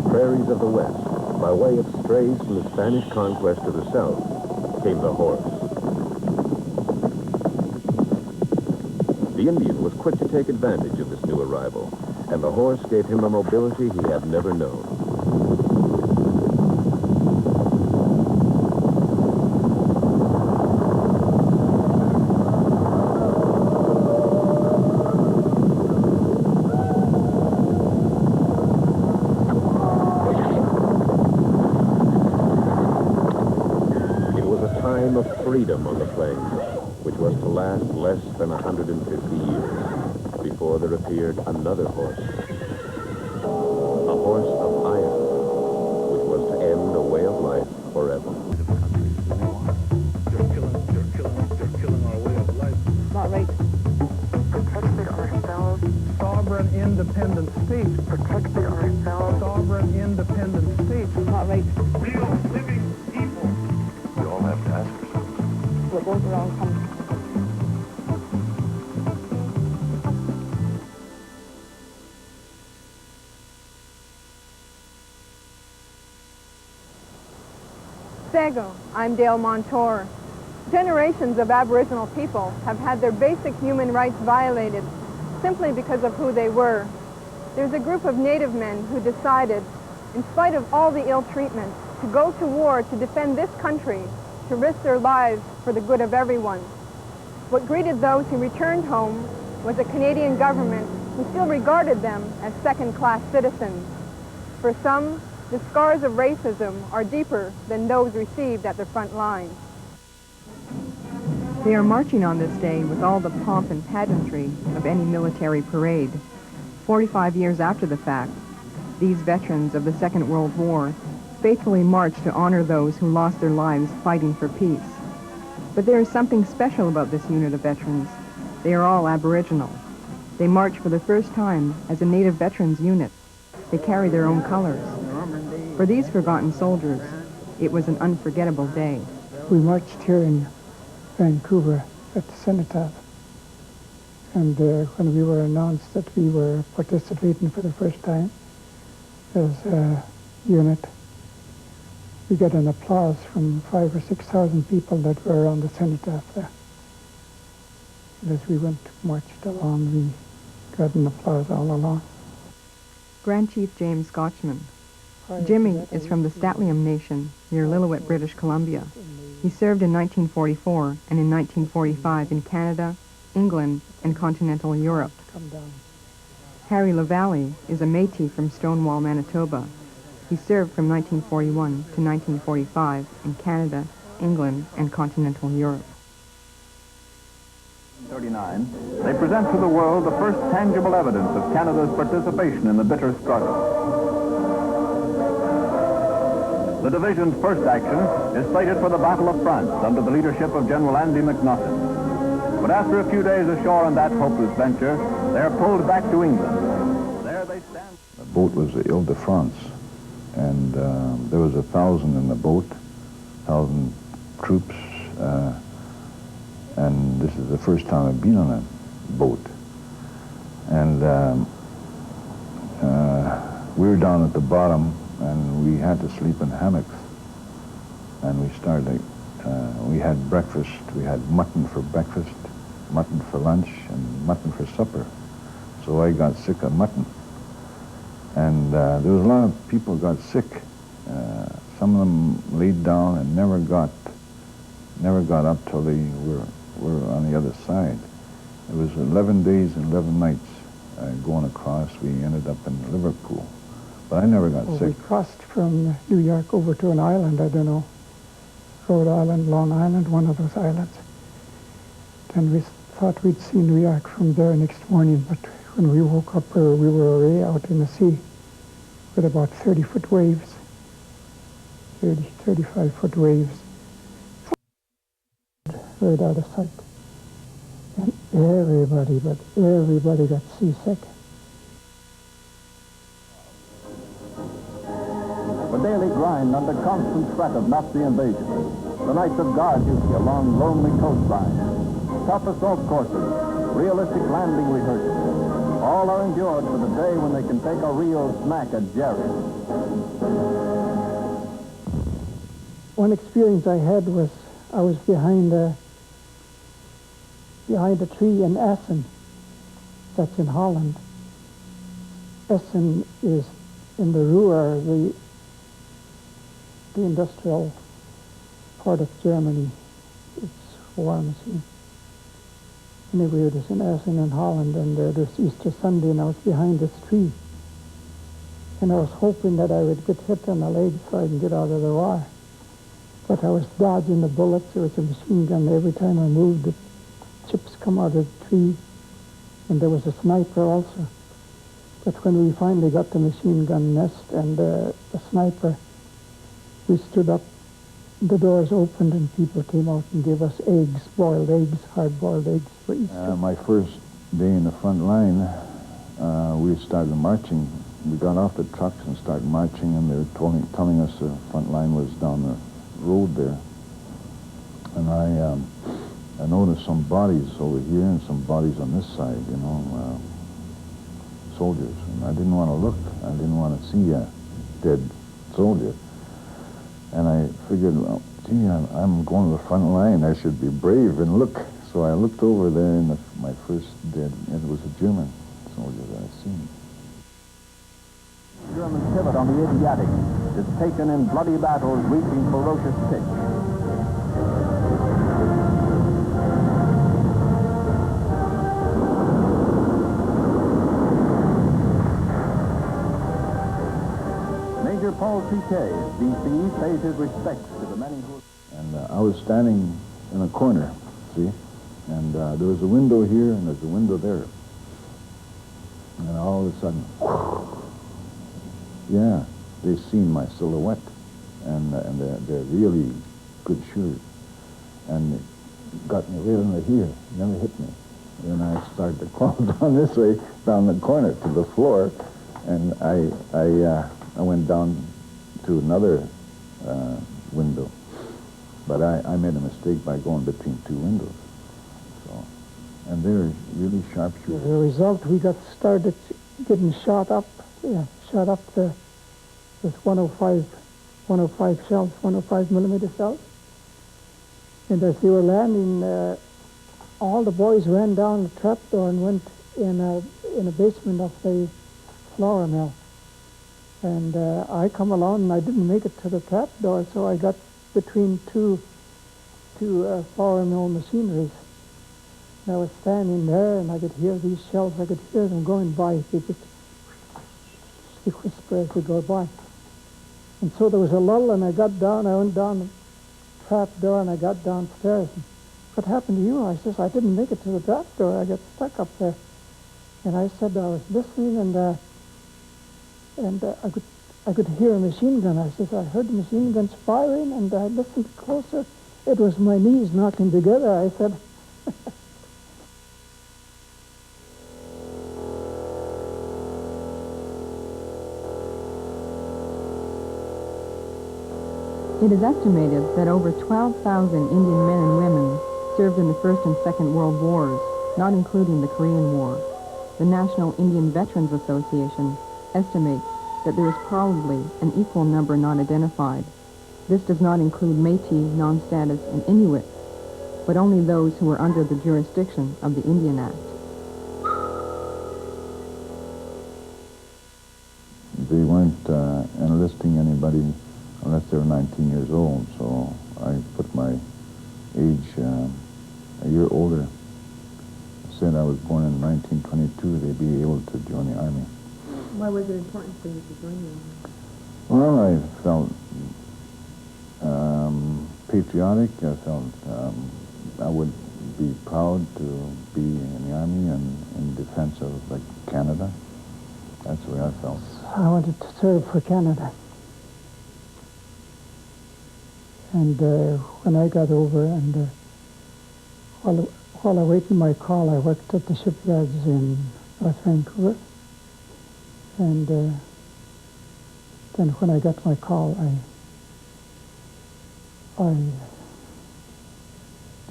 prairies of the West, by way of strays from the Spanish conquest to the south, came the horse. The Indian was quick to take advantage of this new arrival, and the horse gave him a mobility he had never known. Of freedom on the plains, which was to last less than 150 years before there appeared another horse, a horse of iron, which was to end a way of life forever. They're killing our way of life. Not right. Protected ourselves. Sovereign, independent states. Protected ourselves. Sovereign, independent states. Not right. Real living people. We all have to ask ourselves. We're both around country. Sego, I'm Dale Montour. Generations of Aboriginal people have had their basic human rights violated simply because of who they were. There's a group of Native men who decided, in spite of all the ill treatment, to go to war to defend this country, to risk their lives for the good of everyone. What greeted those who returned home was a Canadian government who still regarded them as second-class citizens. For some, the scars of racism are deeper than those received at the front lines. They are marching on this day with all the pomp and pageantry of any military parade. 45 years after the fact, these veterans of the Second World War faithfully march to honor those who lost their lives fighting for peace. But there is something special about this unit of veterans. They are all Aboriginal. They march for the first time as a Native Veterans unit. They carry their own colors. For these forgotten soldiers, it was an unforgettable day. We marched here in Vancouver at the cenotaph, and when we were announced that we were participating for the first time as a unit, we got an applause from 5,000 or 6,000 people that were around the cenotaph there. And as we marched along, we got an applause all along. Grand Chief James Scotchman. Jimmy is from the Statliam Nation near Lillooet, British Columbia. He served in 1944 and in 1945 in Canada, England, and continental Europe. Harry LaValle is a Métis from Stonewall, Manitoba. He served from 1941 to 1945 in Canada, England, and continental Europe. 1939, they present to the world the first tangible evidence of Canada's participation in the bitter struggle. The division's first action is slated for the Battle of France under the leadership of General Andy McNaughton. But after a few days ashore on that hopeless venture, they are pulled back to England. There they stand. The boat was the Ile-de-France, and there was 1,000 in the boat, 1,000 troops, and this is the first time I've been on a boat. And we were down at the bottom, and we had to sleep in hammocks. And we started, we had breakfast, we had mutton for breakfast, mutton for lunch, and mutton for supper. So I got sick of mutton. And there was a lot of people who got sick. Some of them laid down and never got up till they were on the other side. It was 11 days and 11 nights going across. We ended up in Liverpool. But I never got sick. We crossed from New York over to an island, I don't know, Rhode Island, Long Island, one of those islands. Then we thought we'd see New York from there next morning, but when we woke up, we were already out in the sea with about 30-foot waves, 35-foot waves, right out of sight. And everybody got seasick. The daily grind under constant threat of Nazi invasion. The nights of guard duty along lonely coastlines. Tough assault courses, realistic landing rehearsals. All are endured for the day when they can take a real smack at Jerry. One experience I had was I was behind a tree in Essen, that's in Holland. Essen is in the Ruhr, the industrial part of Germany. It's war machine. Anyway, it was in Essen in Holland, and it was Easter Sunday, and I was behind this tree. And I was hoping that I would get hit on the leg so I can get out of the war. But I was dodging the bullets. There was a machine gun. Every time I moved, the chips come out of the tree. And there was a sniper also. But when we finally got the machine gun nest and the sniper, we stood up, the doors opened, and people came out and gave us eggs, boiled eggs, hard-boiled eggs for Easter. My first day in the front line, we started marching. We got off the trucks and started marching, and they were telling us the front line was down the road there. And I noticed some bodies over here and some bodies on this side, you know, soldiers. And I didn't want to look. I didn't want to see a dead soldier. And I figured, well, gee, I'm going to the front line. I should be brave and look. So I looked over there, and my first dead, it was a German soldier that I seen. German pivot on the Adriatic is taken in bloody battles reaching ferocious pitch. Major Paul T.K., D.C., pays his respects to the many who... And I was standing in a corner, see? And there was a window here, and there's a window there. And all of a sudden, yeah, they seen my silhouette, and they're really good shooters, and it got me right under here, never hit me. Then I started to crawl down this way, down the corner to the floor, and I went down to another window, but I made a mistake by going between two windows. So, and they're really sharp shooters. As a result, we got started getting shot up with 105 shells, 105 millimeter shells. And as they were landing, all the boys ran down the trapdoor and went in a basement of the flour mill. And I come along, and I didn't make it to the trapdoor, so I got between two flour mill machineries. And I was standing there, and I could hear these shells. I could hear them going by. They just whisper as they go by. And so there was a lull, and I got down. I went down the trap door, and I got downstairs. And, what happened to you? I says, I didn't make it to the trap door. I got stuck up there. And I said I was listening, and I could hear a machine gun. I says, I heard the machine guns firing, and I listened closer. It was my knees knocking together. I said, It is estimated that over 12,000 Indian men and women served in the First and Second World Wars, not including the Korean War. The National Indian Veterans Association estimates that there is probably an equal number not identified. This does not include Métis, non-status, and Inuit, but only those who are under the jurisdiction of the Indian Act. They weren't enlisting anybody unless they were 19 years old, so I put my age a year older. I said I was born in 1922, they'd be able to join the Army. Why was it important for you to join the Army? Well, I felt patriotic. I felt I would be proud to be in the Army and in defense of, like, Canada. That's the way I felt. I wanted to serve for Canada. And when I got over, and while I waited my call, I worked at the shipyards in North Vancouver. And then when I got my call, I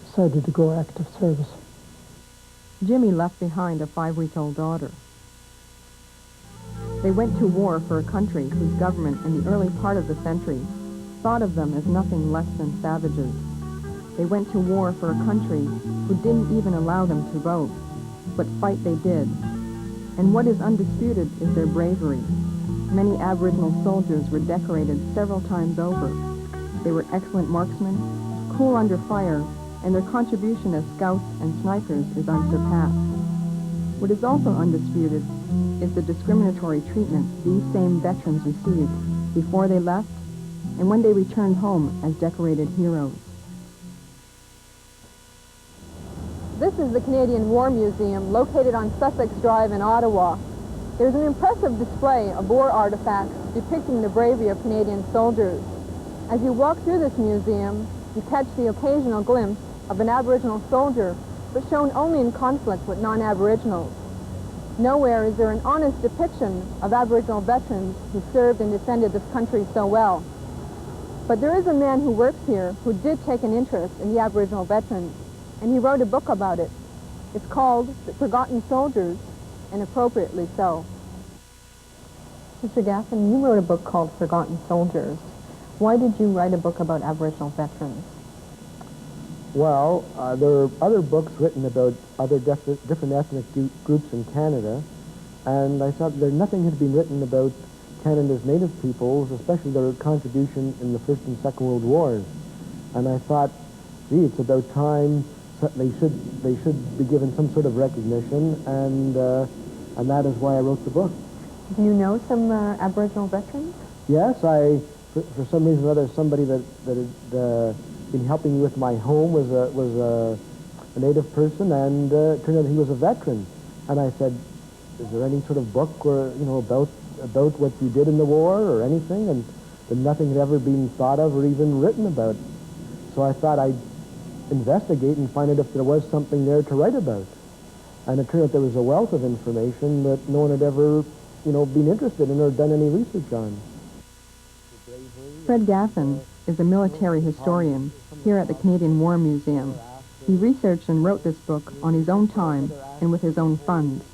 decided to go active service. Jimmy left behind a 5-week-old daughter. They went to war for a country whose government in the early part of the century thought of them as nothing less than savages. They went to war for a country who didn't even allow them to vote, but fight they did. And what is undisputed is their bravery. Many Aboriginal soldiers were decorated several times over. They were excellent marksmen, cool under fire, and their contribution as scouts and snipers is unsurpassed. What is also undisputed is the discriminatory treatment these same veterans received before they left and when they returned home as decorated heroes. This is the Canadian War Museum, located on Sussex Drive in Ottawa. There's an impressive display of war artifacts depicting the bravery of Canadian soldiers. As you walk through this museum, you catch the occasional glimpse of an Aboriginal soldier, but shown only in conflict with non-Aboriginals. Nowhere is there an honest depiction of Aboriginal veterans who served and defended this country so well. But there is a man who works here who did take an interest in the Aboriginal veterans, and he wrote a book about it. It's called The Forgotten Soldiers, and appropriately so. Mr. Gaffaney, you wrote a book called Forgotten Soldiers. Why did you write a book about Aboriginal veterans? Well, there are other books written about other different ethnic groups in Canada, and I thought nothing had been written about Canada's native peoples, especially their contribution in the First and Second World Wars. And I thought, gee, it's about time they should be given some sort of recognition, and that is why I wrote the book. Do you know some Aboriginal veterans? Yes, for some reason or other, somebody that had been helping me with my home was a native person, and it turned out he was a veteran. And I said, is there any sort of book where, about what you did in the war or anything? And nothing had ever been thought of or even written about. So I thought I'd investigate and find out if there was something there to write about. And it turned out there was a wealth of information that no one had ever, been interested in or done any research on. Fred Gaffaney is a military historian here at the Canadian War Museum. He researched and wrote this book on his own time and with his own funds.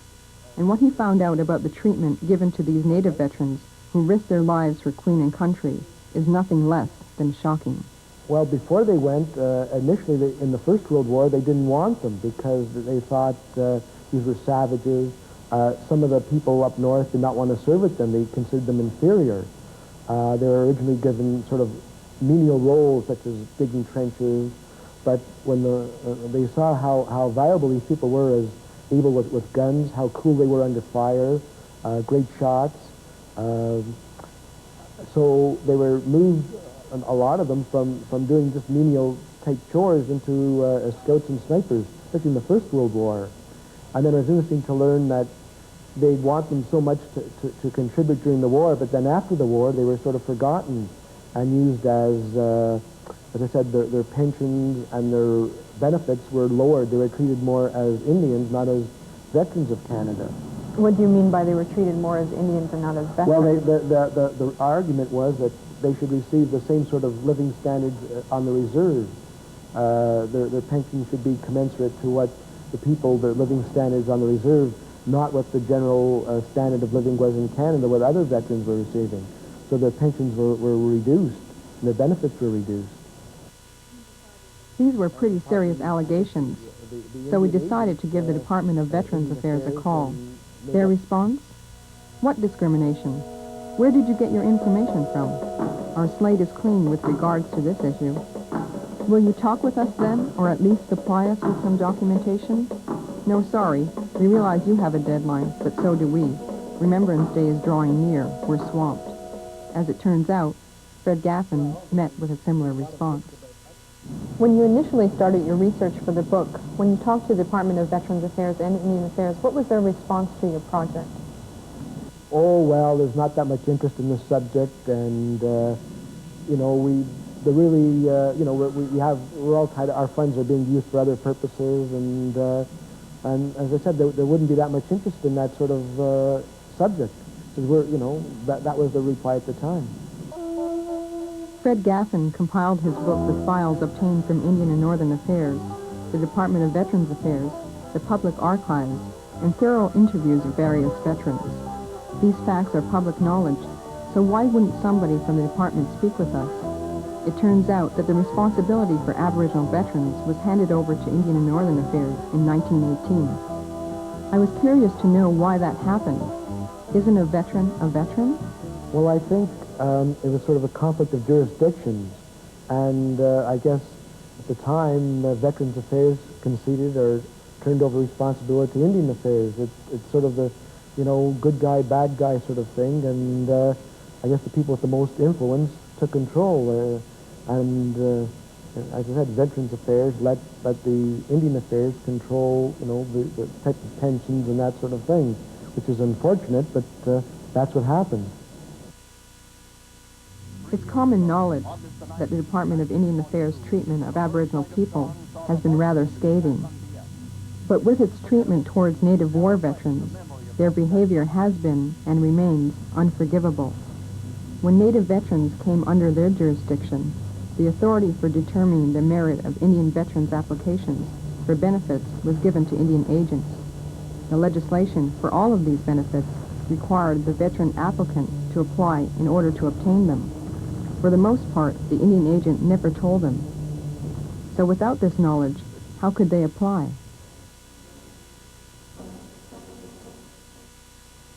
And what he found out about the treatment given to these native veterans who risked their lives for Queen and country is nothing less than shocking. Well, before they went, initially in the First World War, they didn't want them because they thought these were savages. Some of the people up north did not want to serve with them. They considered them inferior. They were originally given sort of menial roles such as digging trenches, but when they saw how valuable these people were as able with guns, how cool they were under fire, great shots, so they were moved, a lot of them, from doing just menial type chores into as scouts and snipers, especially in the First World War. And then it was interesting to learn that they'd want them so much to contribute during the war, but then after the war they were sort of forgotten and used as I said, their pensions and their benefits were lowered. They were treated more as Indians, not as veterans of Canada. What do you mean by they were treated more as Indians and not as veterans? Well, the argument was that they should receive the same sort of living standards on the reserve. Their pensions should be commensurate to what their living standards on the reserve, not what the general standard of living was in Canada, what other veterans were receiving. So their pensions were reduced, and their benefits were reduced. These were pretty serious allegations, so we decided to give the Department of Veterans Affairs a call. Their response? What discrimination? Where did you get your information from? Our slate is clean with regards to this issue. Will you talk with us then, or at least supply us with some documentation? No, sorry. We realize you have a deadline, but so do we. Remembrance Day is drawing near. We're swamped. As it turns out, Fred Gaffaney met with a similar response. When you initially started your research for the book, when you talked to the Department of Veterans Affairs and Indian Affairs, what was their response to your project? Oh, well, there's not that much interest in this subject, and, we're all tied, our funds are being used for other purposes, and as I said, there wouldn't be that much interest in that sort of subject, because that was the reply at the time. Fred Gaffaney compiled his book with files obtained from Indian and Northern Affairs, the Department of Veterans Affairs, the Public Archives, and thorough interviews of various veterans. These facts are public knowledge, so why wouldn't somebody from the department speak with us? It turns out that the responsibility for Aboriginal veterans was handed over to Indian and Northern Affairs in 1918. I was curious to know why that happened. Isn't a veteran a veteran? Well, I think it was sort of a conflict of jurisdictions, and I guess at the time Veterans Affairs conceded or turned over responsibility to Indian Affairs. It's sort of the, good guy, bad guy sort of thing, and I guess the people with the most influence took control. As I said, Veterans Affairs let the Indian Affairs control, the type of pensions and that sort of thing, which is unfortunate, but that's what happened. It's common knowledge that the Department of Indian Affairs' treatment of Aboriginal people has been rather scathing. But with its treatment towards Native war veterans, their behavior has been and remains unforgivable. When Native veterans came under their jurisdiction, the authority for determining the merit of Indian veterans' applications for benefits was given to Indian agents. The legislation for all of these benefits required the veteran applicant to apply in order to obtain them. For the most part, the Indian agent never told them. So without this knowledge, how could they apply?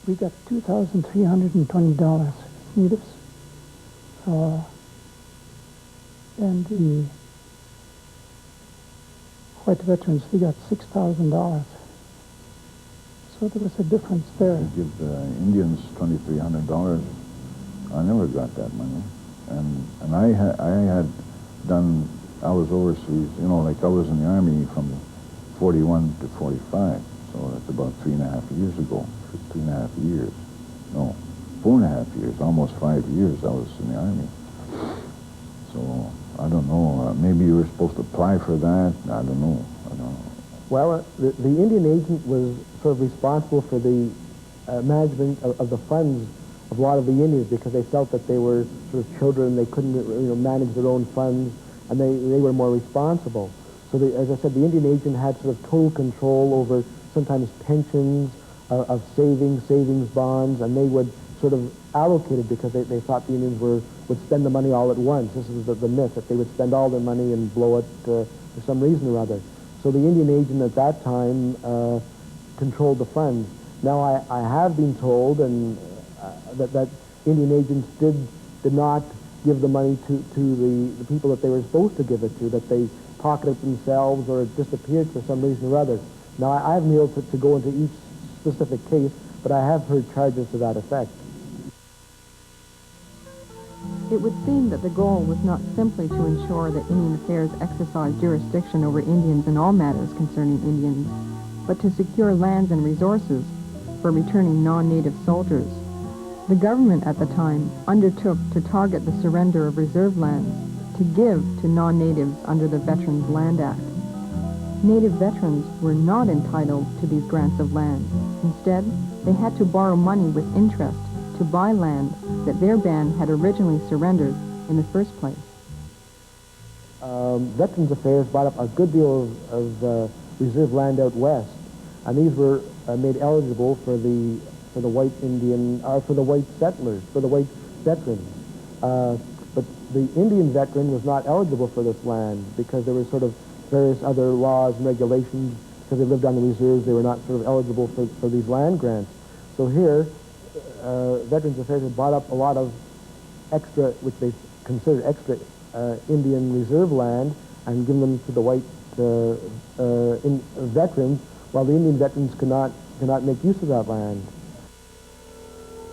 We got $2,320 natives. And the white veterans, we got $6,000. So there was a difference there. They give the Indians $2,300. I never got that money. And I had done, I was overseas, like I was in the Army from 41 to 45. So that's about 3.5 years ago. 2.5 years. No, 4.5 years, almost 5 years I was in the Army. So I don't know, maybe you were supposed to apply for that. I don't know. Well, the Indian agent was sort of responsible for the management of the funds of a lot of the Indians because they felt that they were sort of children, they couldn't manage their own funds, and they were more responsible. So as I said, the Indian agent had sort of total control over sometimes pensions of savings bonds, and they would sort of allocate it because they thought the Indians would spend the money all at once. This is the myth, that they would spend all their money and blow it for some reason or other. So the Indian agent at that time controlled the funds. Now I have been told and that Indian agents did not give the money to the people that they were supposed to give it to, that they pocketed it themselves or it disappeared for some reason or other. Now I haven't been able to go into each specific case, but I have heard charges to that effect. It would seem that the goal was not simply to ensure that Indian Affairs exercised jurisdiction over Indians in all matters concerning Indians, but to secure lands and resources for returning non-native soldiers. The government at the time undertook to target the surrender of reserve lands to give to non-natives under the Veterans Land Act. Native veterans were not entitled to these grants of land. Instead, they had to borrow money with interest to buy land that their band had originally surrendered in the first place. Veterans Affairs bought up a good deal of reserve land out west, and these were made eligible for the white Indian, for the white settlers, for the white veterans. But the Indian veteran was not eligible for this land because there were sort of various other laws and regulations. Because they lived on the reserves, they were not sort of eligible for these land grants. So here, Veterans Affairs had bought up a lot of extra, which they considered extra Indian reserve land, and given them to the white veterans, while the Indian veterans could not make use of that land.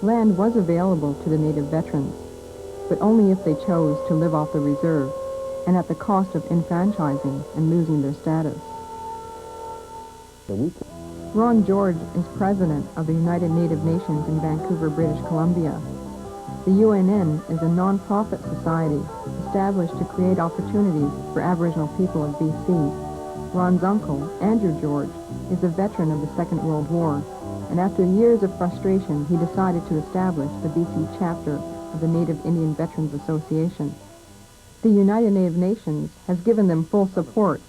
Land was available to the native veterans, but only if they chose to live off the reserve, and at the cost of enfranchising and losing their status. Ron George is president of the United Native Nations in Vancouver, British Columbia. The UNN is a non-profit society established to create opportunities for Aboriginal people of BC. Ron's uncle, Andrew George, is a veteran of the Second World War, and after years of frustration, he decided to establish the BC chapter of the Native Indian Veterans Association. The United Native Nations has given them full support,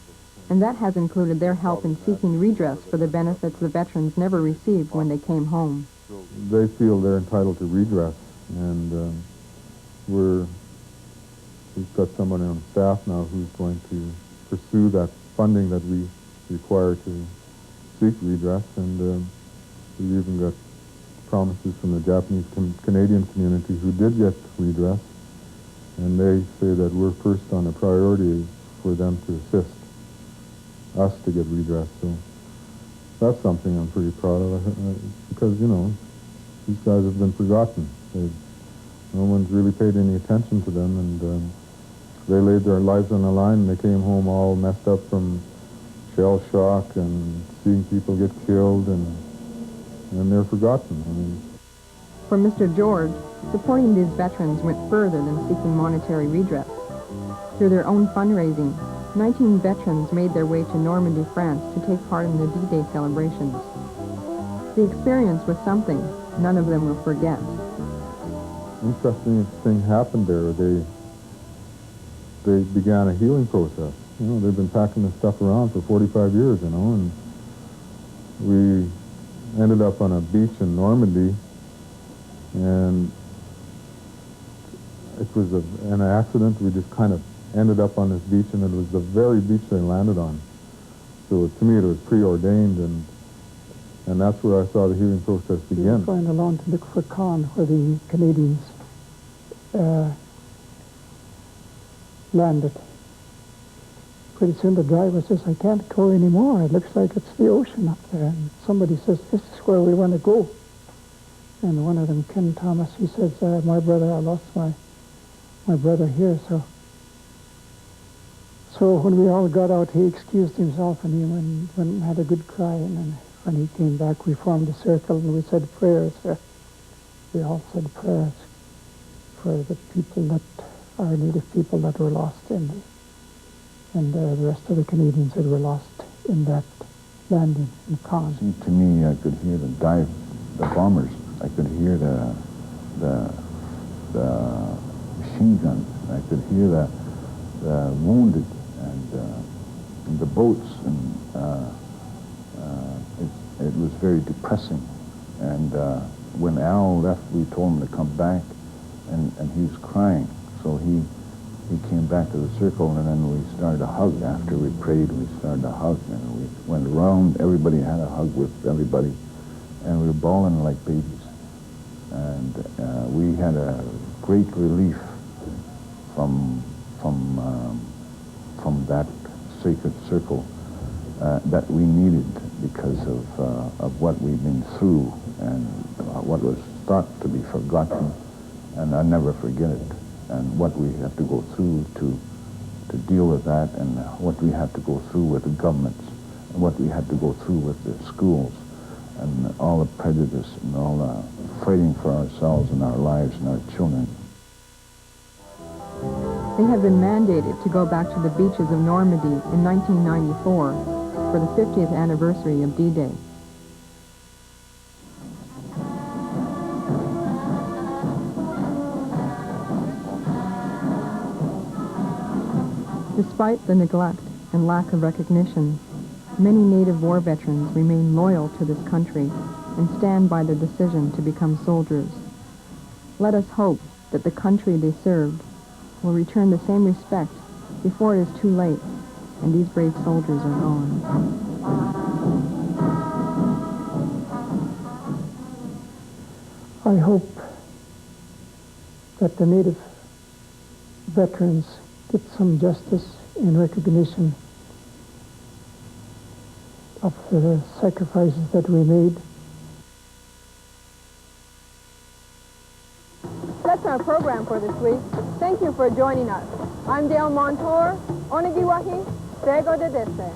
and that has included their help in seeking redress for the benefits the veterans never received when they came home. They feel they're entitled to redress, and we've got someone on staff now who's going to pursue that funding that we require to seek redress, and we've even got promises from the Japanese Canadian community who did get redress, and they say that we're first on the priority for them to assist us to get redress. So that's something I'm pretty proud of, because, you know, these guys have been forgotten. No one's really paid any attention to them, and they laid their lives on the line, and they came home all messed up from shell shock and seeing people get killed, and they're forgotten. I mean, For Mr. George, supporting these veterans went further than seeking monetary redress. Through their own fundraising, 19 veterans made their way to Normandy, France to take part in the D-Day celebrations. The experience was something none of them will forget. Interesting thing happened there. They began a healing process. You know, they've been packing this stuff around for 45 years, you know, and we ended up on a beach in Normandy, and it was an accident. We just kind of ended up on this beach, and it was the very beach they landed on. So to me, it was preordained, and that's where I saw the healing process begin. We were flying along to look for Caen, where the Canadians landed. Pretty soon the driver says, "I can't go anymore. It looks like it's the ocean up there." And somebody says, "This is where we want to go." And one of them, Ken Thomas, he says, "My brother, I lost my brother here." So when we all got out, he excused himself, and he went and had a good cry. And then when he came back, we formed a circle and we said prayers. We all said prayers for the people that are native people that were lost and the rest of the Canadians that were lost in that landing in Caen. See, to me, I could hear the bombers. I could hear the machine guns. I could hear the wounded and the boats, and it was very depressing. And when Al left, we told him to come back, and he was crying. So he came back to the circle, and then we started a hug. After we prayed, we started a hug, and we went around. Everybody had a hug with everybody, and we were bawling like babies. And we had a great relief from that sacred circle that we needed because of what we've been through and what was thought to be forgotten, and I never forget it. And what we have to go through to deal with that, and what we have to go through with the governments, and what we had to go through with the schools, and all the prejudice, and all the fighting for ourselves and our lives and our children. They have been mandated to go back to the beaches of Normandy in 1994 for the 50th anniversary of D-Day. Despite the neglect and lack of recognition, many Native war veterans remain loyal to this country and stand by their decision to become soldiers. Let us hope that the country they served will return the same respect before it is too late and these brave soldiers are gone. I hope that the Native veterans get some justice in recognition of the sacrifices that we made. That's our program for this week. Thank you for joining us. I'm Dale Montour. Onagiwahi, Sego de Dese.